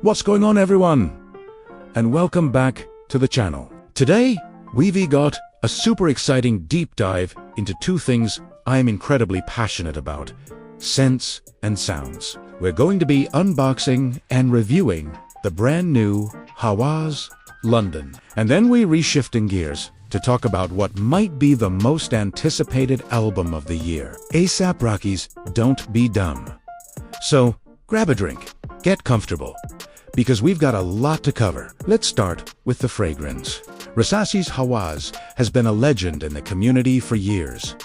What's going on, everyone? And welcome back to the channel. Today, we've got a super exciting deep dive into two things I am incredibly passionate about: scents and sounds. We're going to be unboxing and reviewing the brand new Hawas London. And then we reshifting gears to talk about what might be the most anticipated album of the year. A$AP Rocky's Don't Be Dumb. So, grab a drink, get comfortable, because we've got a lot to cover. Let's start with the fragrance. Rasasi's Hawas has been a legend in the community for years.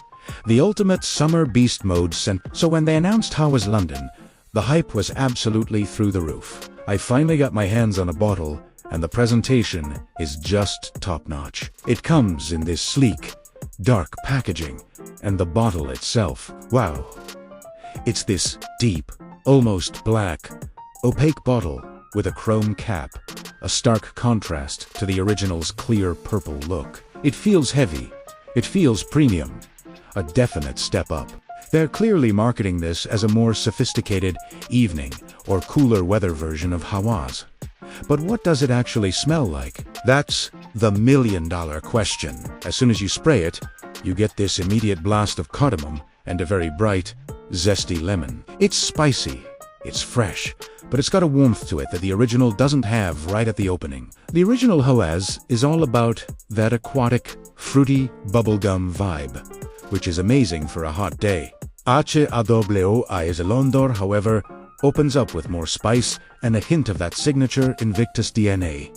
The ultimate summer beast mode scent. So when they announced Hawas London, the hype was absolutely through the roof. I finally got my hands on a bottle, and the presentation is just top-notch. It comes in this sleek, dark packaging, and the bottle itself, wow. It's this deep, almost black, opaque bottle with a chrome cap, a stark contrast to the original's clear purple look. It feels heavy, it feels premium, a definite step up. They're clearly marketing this as a more sophisticated evening or cooler weather version of Hawas. But what does it actually smell like? That's the million-dollar question. As soon as you spray it, you get this immediate blast of cardamom and a very bright, zesty lemon. It's spicy, it's fresh, but it's got a warmth to it that the original doesn't have right at the opening. The original Hawas is all about that aquatic, fruity bubblegum vibe, which is amazing for a hot day. Hawas London, however, opens up with more spice and a hint of that signature Invictus DNA,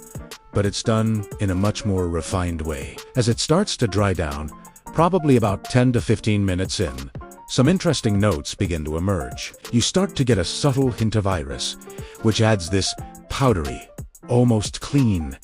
but it's done in a much more refined way. As it starts to dry down, probably about 10 to 15 minutes in, some interesting notes begin to emerge. You start to get a subtle hint of iris, which adds this powdery, almost clean,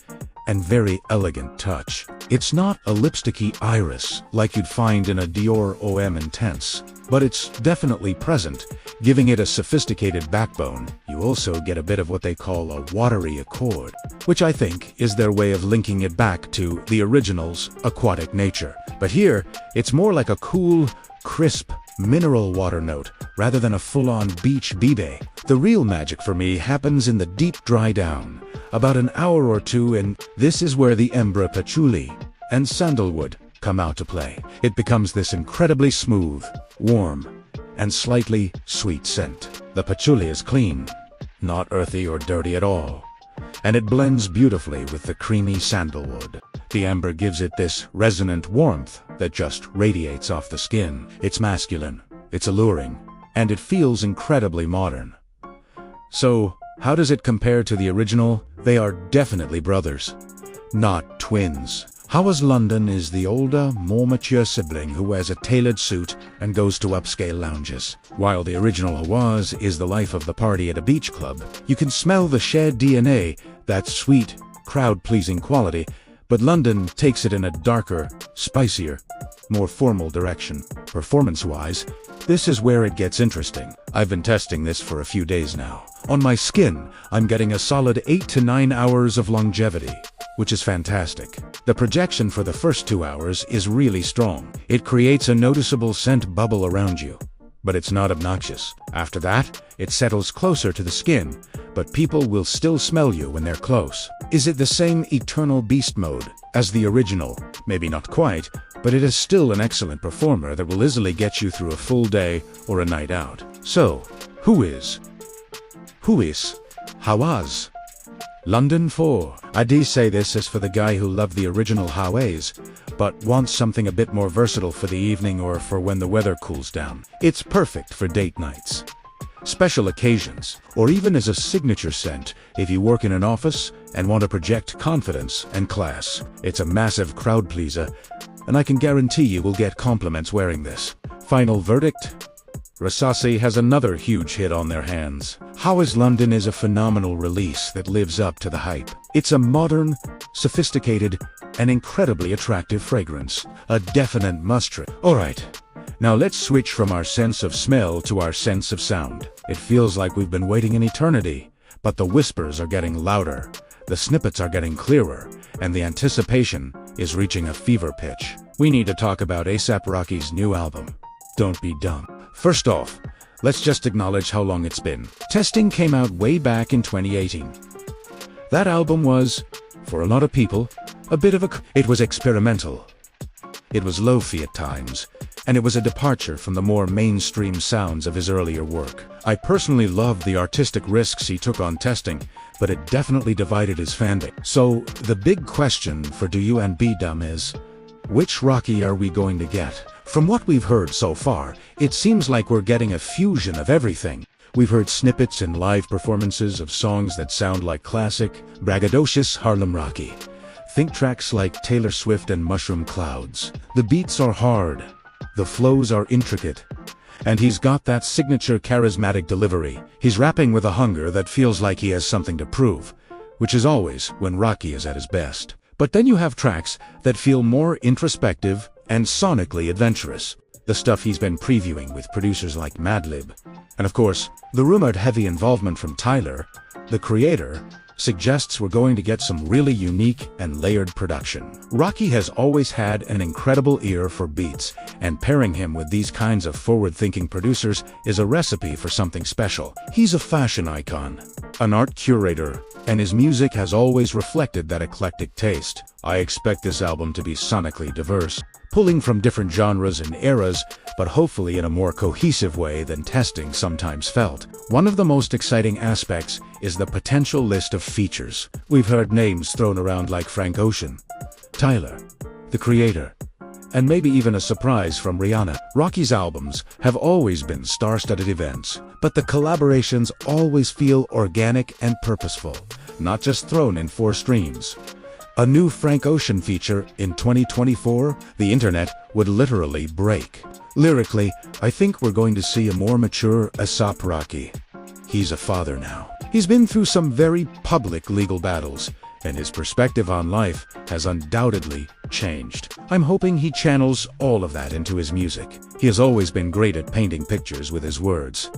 and very elegant touch. It's not a lipsticky iris like you'd find in a Dior Homme Intense, but it's definitely present, giving it a sophisticated backbone. You also get a bit of what they call a watery accord, which I think is their way of linking it back to the original's aquatic nature. But here, it's more like a cool, crisp, mineral water note rather than a full-on beach bibe. The real magic for me happens in the deep dry down, about an hour or two, and this is where the ambre patchouli and sandalwood come out to play. It becomes this incredibly smooth, warm, and slightly sweet scent. The patchouli is clean, not earthy or dirty at all, and it blends beautifully with the creamy sandalwood. The amber gives it this resonant warmth that just radiates off the skin. It's masculine, it's alluring, and it feels incredibly modern. So, how does it compare to the original? They are definitely brothers, not twins. Hawas London is the older, more mature sibling who wears a tailored suit and goes to upscale lounges. While the original Hawas is the life of the party at a beach club, you can smell the shared DNA, that sweet, crowd-pleasing quality, but London takes it in a darker, spicier, more formal direction. Performance-wise, this is where it gets interesting. I've been testing this for a few days now. On my skin, I'm getting a solid 8 to 9 hours of longevity, which is fantastic. The projection for the first 2 hours is really strong. It creates a noticeable scent bubble around you, but it's not obnoxious. After that, it settles closer to the skin, but people will still smell you when they're close. Is it the same eternal beast mode as the original? Maybe not quite, but it is still an excellent performer that will easily get you through a full day or a night out. So, who is Hawas London for? I do say this as for the guy who loved the original Hawas, but wants something a bit more versatile for the evening or for when the weather cools down. It's perfect for date nights, special occasions, or even as a signature scent if you work in an office and want to project confidence and class. It's a massive crowd pleaser, and I can guarantee you will get compliments wearing this. Final verdict? Rasasi has another huge hit on their hands. Hawas London is a phenomenal release that lives up to the hype. It's a modern, sophisticated, and incredibly attractive fragrance. A definite must-try. Alright, now let's switch from our sense of smell to our sense of sound. It feels like we've been waiting an eternity, but the whispers are getting louder, the snippets are getting clearer, and the anticipation is reaching a fever pitch. We need to talk about A$AP Rocky's new album, Don't Be Dumb. First off, let's just acknowledge how long it's been. Testing came out way back in 2018. That album was, for a lot of people, it was experimental. It was lo-fi at times, and it was a departure from the more mainstream sounds of his earlier work. I personally loved the artistic risks he took on Testing, but it definitely divided his fanbase. So, the big question for Do You and Be Dumb is, which Rocky are we going to get? From what we've heard so far, it seems like we're getting a fusion of everything. We've heard snippets and live performances of songs that sound like classic, braggadocious Harlem Rocky. Think tracks like Taylor Swift and Mushroom Clouds. The beats are hard, the flows are intricate, and he's got that signature charismatic delivery. He's rapping with a hunger that feels like he has something to prove, which is always when Rocky is at his best. But then you have tracks that feel more introspective and sonically adventurous. The stuff he's been previewing with producers like Madlib. And of course, the rumored heavy involvement from Tyler, the creator, suggests we're going to get some really unique and layered production. Rocky has always had an incredible ear for beats, and pairing him with these kinds of forward-thinking producers is a recipe for something special. He's a fashion icon, an art curator, and his music has always reflected that eclectic taste. I expect this album to be sonically diverse, pulling from different genres and eras, but hopefully in a more cohesive way than Testing sometimes felt. One of the most exciting aspects is the potential list of features. We've heard names thrown around like Frank Ocean, Tyler, the creator, and maybe even a surprise from Rihanna. Rocky's albums have always been star-studded events, but the collaborations always feel organic and purposeful, not just thrown in 4 streams. A new Frank Ocean feature in 2024, the internet would literally break. Lyrically, I think we're going to see a more mature A$AP Rocky. He's a father now. He's been through some very public legal battles, and his perspective on life has undoubtedly changed. I'm hoping he channels all of that into his music. He has always been great at painting pictures with his words,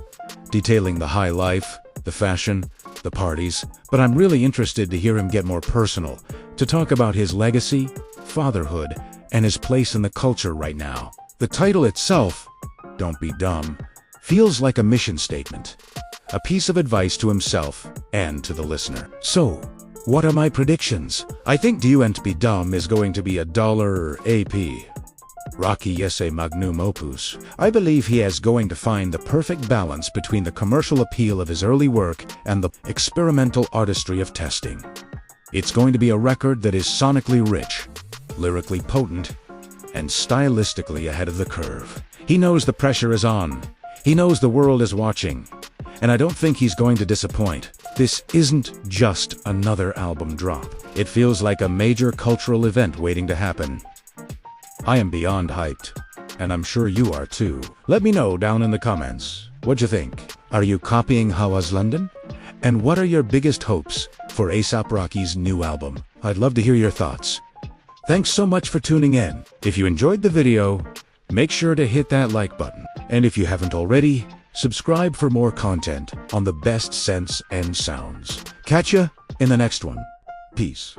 detailing the high life, the fashion, the parties, but I'm really interested to hear him get more personal, to talk about his legacy, fatherhood, and his place in the culture right now. The title itself, Don't Be Dumb, feels like a mission statement, a piece of advice to himself and to the listener. So, what are my predictions? I think Do You and Be Dumb is going to be a dollar AP. Rocky esse magnum opus. I believe he is going to find the perfect balance between the commercial appeal of his early work and the experimental artistry of Testing. It's going to be a record that is sonically rich, lyrically potent, and stylistically ahead of the curve. He knows the pressure is on. He knows the world is watching. And I don't think he's going to disappoint. This isn't just another album drop. It feels like a major cultural event waiting to happen. I am beyond hyped, and I'm sure you are too. Let me know down in the comments. What'd you think? Are you copying Hawas London? And what are your biggest hopes for A$AP Rocky's new album? I'd love to hear your thoughts. Thanks so much for tuning in. If you enjoyed the video, make sure to hit that like button. And if you haven't already, subscribe for more content on the best scents and sounds. Catch ya in the next one. Peace.